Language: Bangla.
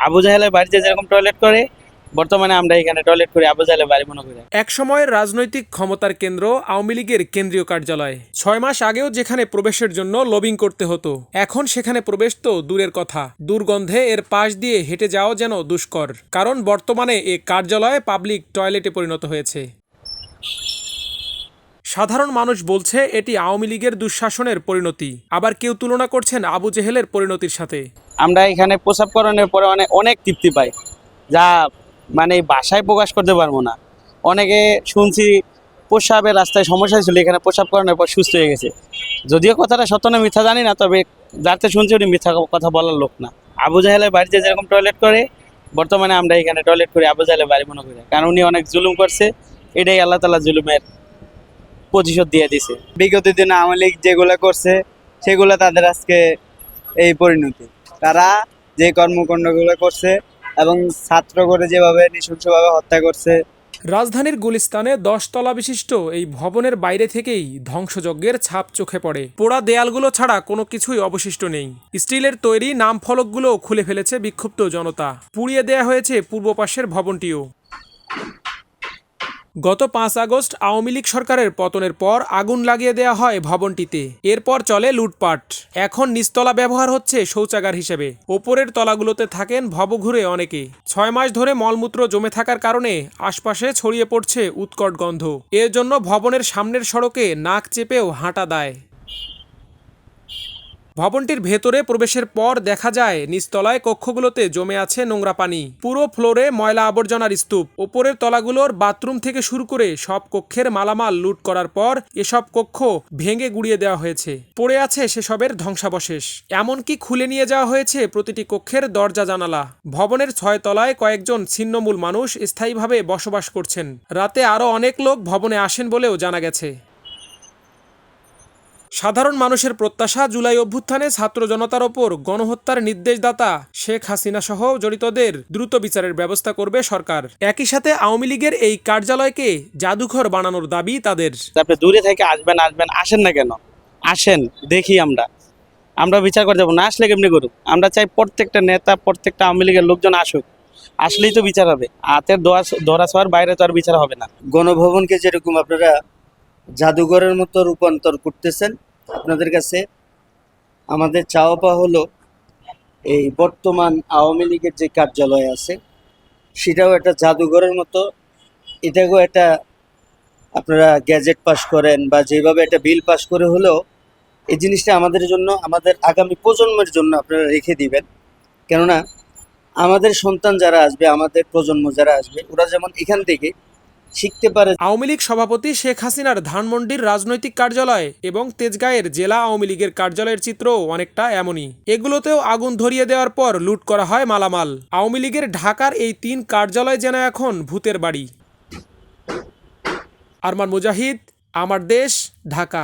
আবু জাহেলের বাড়িতে যেরকম টয়লেট করে, বর্তমানে আমরা এখানে টয়লেট করি আবু জাহেলের বাড়ি মনে করি। এক সময়ের রাজনৈতিক ক্ষমতার কেন্দ্র আওয়ামী লীগের কেন্দ্রীয় কার্যালয়। ৬ মাস আগেও যেখানে প্রবেশের জন্য লবিং করতে হতো, এখন সেখানে প্রবেশ তো দূরের কথা, দুর্গন্ধে এর পাশ দিয়ে হেঁটে যাওয়া যেন দুষ্কর। কারণ বর্তমানে এ কার্যালয় পাবলিক টয়লেটে পরিণত হয়েছে। সাধারণ মানুষ বলছে এটি আওয়ামী লীগের দুঃশাসনের পরিণতি, আবার কেউ তুলনা করছেন আবু জেহেলের পরিণতির সাথে। আমরা এখানে প্রসাব করানোর পরে অনেক তৃপ্তি পাই, যা মানে ভাষায় প্রকাশ করতে পারবো না। অনেকে শুনছি প্রসাবের রাস্তায় সমস্যা ছিল, এখানে প্রসাব করানোর পর সুস্থ হয়ে গেছে। যদিও কথাটা সত্য না মিথ্যা জানি না, তবে যাতে শুনছি উনি মিথ্যা কথা বলার লোক না। আবু জাহেলের বাড়িতে যেরকম টয়লেট করে, বর্তমানে আমরা এখানে টয়লেট করি আবু জাহেলের বাড়ি মনে করি। কারণ উনি অনেক জুলুম করছে, এটাই আল্লাহ তাআলা জুলুমের প্রতিশোধ দিয়ে দিছে। বিগত দিনে আওয়ামী লীগ যেগুলো করছে সেগুলো তাদের আজকে এই পরিণতি। তারা যে কর্মকাণ্ডগুলো করছে এবং ছাত্র করে যেভাবে নৃশংসভাবে হত্যা করছে। রাজধানীর গুলিস্তানে 10 তলা বিশিষ্ট এই ভবনের বাইরে থেকেই ধ্বংসযজ্ঞের ছাপ চোখে পড়ে। পোড়া দেয়ালগুলো ছাড়া কোনো কিছুই অবশিষ্ট নেই। স্টিলের তৈরি নাম ফলকগুলো খুলে ফেলেছে বিক্ষুব্ধ জনতা। পুড়িয়ে দেয়া হয়েছে পূর্ব পাশের ভবনটিও। গত 5 আগস্ট আওয়ামী লীগ সরকারের পতনের পর আগুন লাগিয়ে দেয়া হয় ভবনটিতে। এরপর চলে লুটপাট। এখন নিচতলা ব্যবহার হচ্ছে শৌচাগার হিসেবে। ওপরের তলাগুলোতে থাকেন ভবঘুরে অনেকে। 6 মাস ধরে মলমূত্র জমে থাকার কারণে আশপাশে ছড়িয়ে পড়ছে উৎকট গন্ধ। এর জন্য ভবনের সামনের সড়কে নাক চেপেও হাঁটা দায়। ভবনটির ভেতরে প্রবেশের পর দেখা যায় নিচতলায় কক্ষগুলোতে জমে আছে নোংরা পানি। পুরো ফ্লোরে ময়লা আবর্জনার স্তূপ। ওপরের তলাগুলোর বাথরুম থেকে শুরু করে সব কক্ষের মালামাল লুট করার পর এসব কক্ষ ভেঙে গুড়িয়ে দেওয়া হয়েছে। পড়ে আছে সেসবের ধ্বংসাবশেষ। এমনকি খুলে নিয়ে যাওয়া হয়েছে প্রতিটি কক্ষের দরজা জানালা। ভবনের 6 তলায় কয়েকজন ছিন্নমূল মানুষ স্থায়ীভাবে বসবাস করছেন। রাতে আরও অনেক লোক ভবনে আসেন বলেও জানা গেছে। সাধারণ মানুষের প্রত্যাশা, জুলাই অভ্যুত্থানে ছাত্র জনতার ওপর গণহত্যার নির্দেশদাতা শেখ হাসিনা সহ জড়িতদের দ্রুত বিচারের ব্যবস্থা করবে সরকার। একই সাথে আওয়ামী লীগের এই কার্যালয়কে জাদুঘর বানানোর দাবি তাদের। আপনি দূরে থেকে আসবেন আসেন না কেন, আসেন দেখি। আমরা বিচার করে যাবো না, আসলে কেমনি করুক। আমরা চাই প্রত্যেকটা নেতা, প্রত্যেকটা আওয়ামী লীগের লোকজন আসুক, আসলেই তো বিচার হবে। হাতের ধরা ছোঁয়ার বাইরে তো আর বিচার হবে না। গণভবনকে যেরকম আপনারা জাদুঘরের মতো রূপান্তর করতেছেন, আপনাদের কাছে আমাদের চাওয়া পাওয়া হলো এই বর্তমান আওয়ামী লীগের যে কার্যালয় আছে সেটাও একটা জাদুঘরের মতো, এটাকেও একটা আপনারা গ্যাজেট পাস করেন বা যেভাবে একটা বিল পাস করে হলেও এই জিনিসটা আমাদের জন্য, আমাদের আগামী প্রজন্মের জন্য আপনারা রেখে দিবেন। কেননা আমাদের সন্তান যারা আসবে, আমাদের প্রজন্ম যারা আসবে, ওরা যেমন এখান থেকে শিখতে পারে। আওয়ামী লীগ সভাপতি শেখ হাসিনার ধানমন্ডির রাজনৈতিক কার্যালয় এবং তেজগাঁয়ের জেলা আওয়ামী লীগের কার্যালয়ের চিত্রও অনেকটা এমনই। এগুলোতেও আগুন ধরিয়ে দেওয়ার পর লুট করা হয় মালামাল। আওয়ামী লীগের ঢাকার এই 3 কার্যালয় যেন এখন ভূতের বাড়ি। আরমান মুজাহিদ, আমার দেশ, ঢাকা।